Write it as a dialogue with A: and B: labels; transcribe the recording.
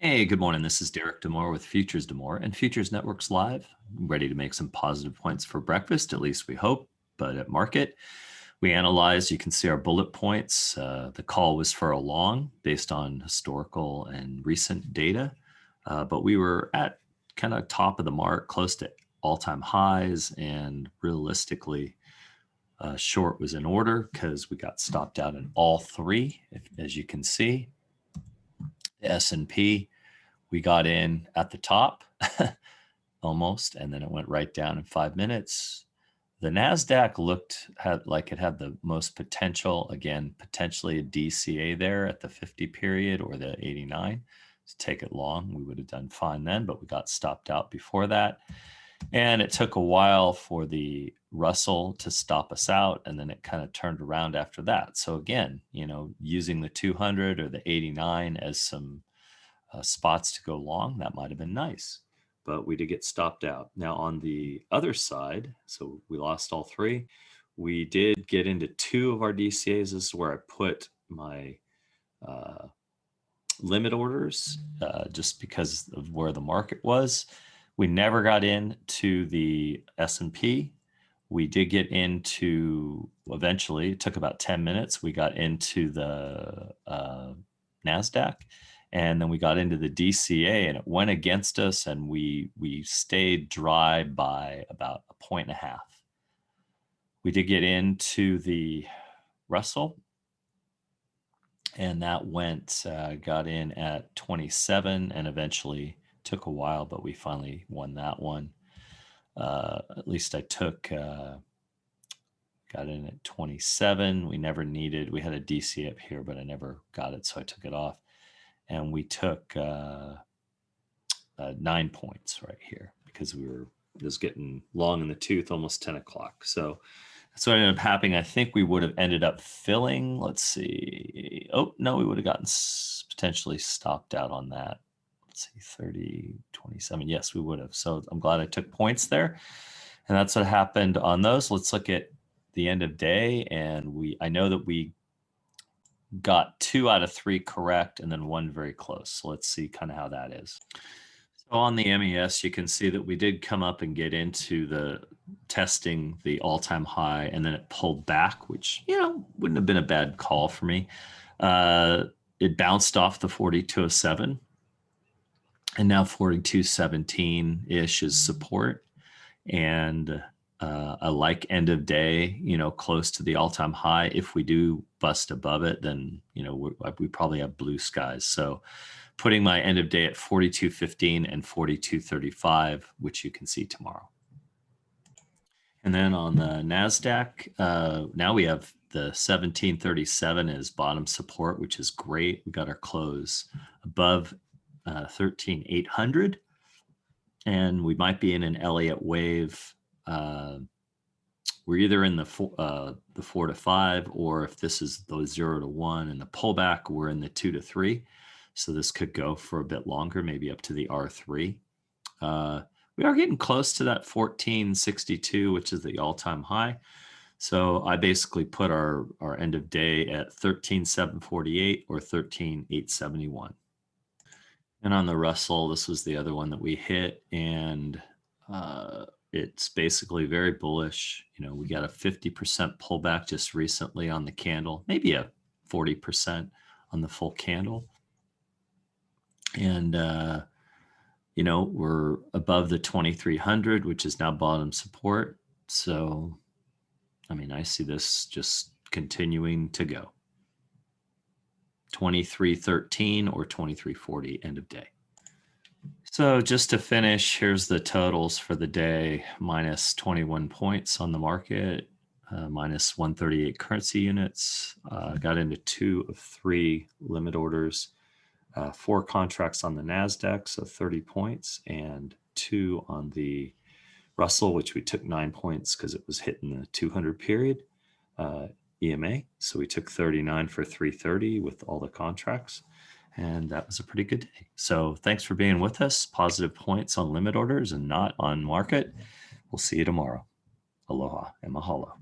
A: Hey, good morning. This is Derek Demore with Futures Demore and Futures Networks Live. Ready to make some positive points for breakfast, at least we hope. But at market, we analyzed, you can see our bullet points. The call was for a long based on historical and recent data. But we were at kind of top of the mark, close to all-time highs. And realistically, short was in order because we got stopped out in all three, as you can see. The S&P, we got in at the top almost, and then it went right down in 5 minutes. The NASDAQ had like it had the most potential, again, potentially a DCA there at the 50 period or the 89 to take it long. We would have done fine then, but we got stopped out before that. And it took a while for the Russell to stop us out, and then it kind of turned around after that. So again, using the 200 or the 89 as some spots to go long, that might have been nice, but we did get stopped out. Now on the other side, so we lost all three. We did get into two of our DCAs. This is where I put my limit orders just because of where the market was. We never got into the S&P. We did get into, eventually, it took about 10 minutes. We got into the NASDAQ. And then we got into the DCA and it went against us, and we stayed dry by about 1.5 points. We did get into the Russell, and that got in at 27 and eventually took a while, but we finally won that one. At least I got in at 27. We had a DC up here, but I never got it, so I took it off. And we took 9 points right here because it was getting long in the tooth, almost 10 o'clock. So that's what ended up happening. I think we would have ended up filling. Let's see. Oh, no, we would have gotten potentially stopped out on that. Let's see, 30, 27. Yes, we would have. So I'm glad I took points there. And that's what happened on those. Let's look at the end of day. And I know that we got 2 out of 3 correct and then 1 very close. So let's see kind of how that is. So on the MES, you can see that we did come up and get into the testing the all-time high, and then it pulled back, which, wouldn't have been a bad call for me. It bounced off the 4207, and now 4217-ish is support. And I like end of day, close to the all-time high. If we do bust above it, then, we probably have blue skies. So putting my end of day at 42.15 and 42.35, which you can see tomorrow. And then on the NASDAQ, now we have the 1737 as bottom support, which is great. We got our close above 13,800. And we might be in an Elliott wave. We're either in the 4 to 5, or if this is the 0 to 1 and the pullback, we're in the 2 to 3. So this could go for a bit longer, maybe up to the R3. We are getting close to that 1462, which is the all-time high. So I basically put our end of day at 13,748 or 13,871. And on the Russell, this was the other one that we hit, and it's basically very bullish. We got a 50% pullback just recently on the candle, maybe a 40% on the full candle. And, we're above the 2300, which is now bottom support. So, I see this just continuing to go. 2313 or 2340 end of day. So just to finish, here's the totals for the day: minus 21 points on the market, minus 138 currency units. Got into 2 of 3 limit orders, 4 contracts on the NASDAQ, so 30 points, and 2 on the Russell, which we took 9 points because it was hitting the 200 period. EMA. So we took 39 for 330 with all the contracts, and that was a pretty good day. So thanks for being with us. Positive points on limit orders and not on market. We'll see you tomorrow. Aloha and mahalo.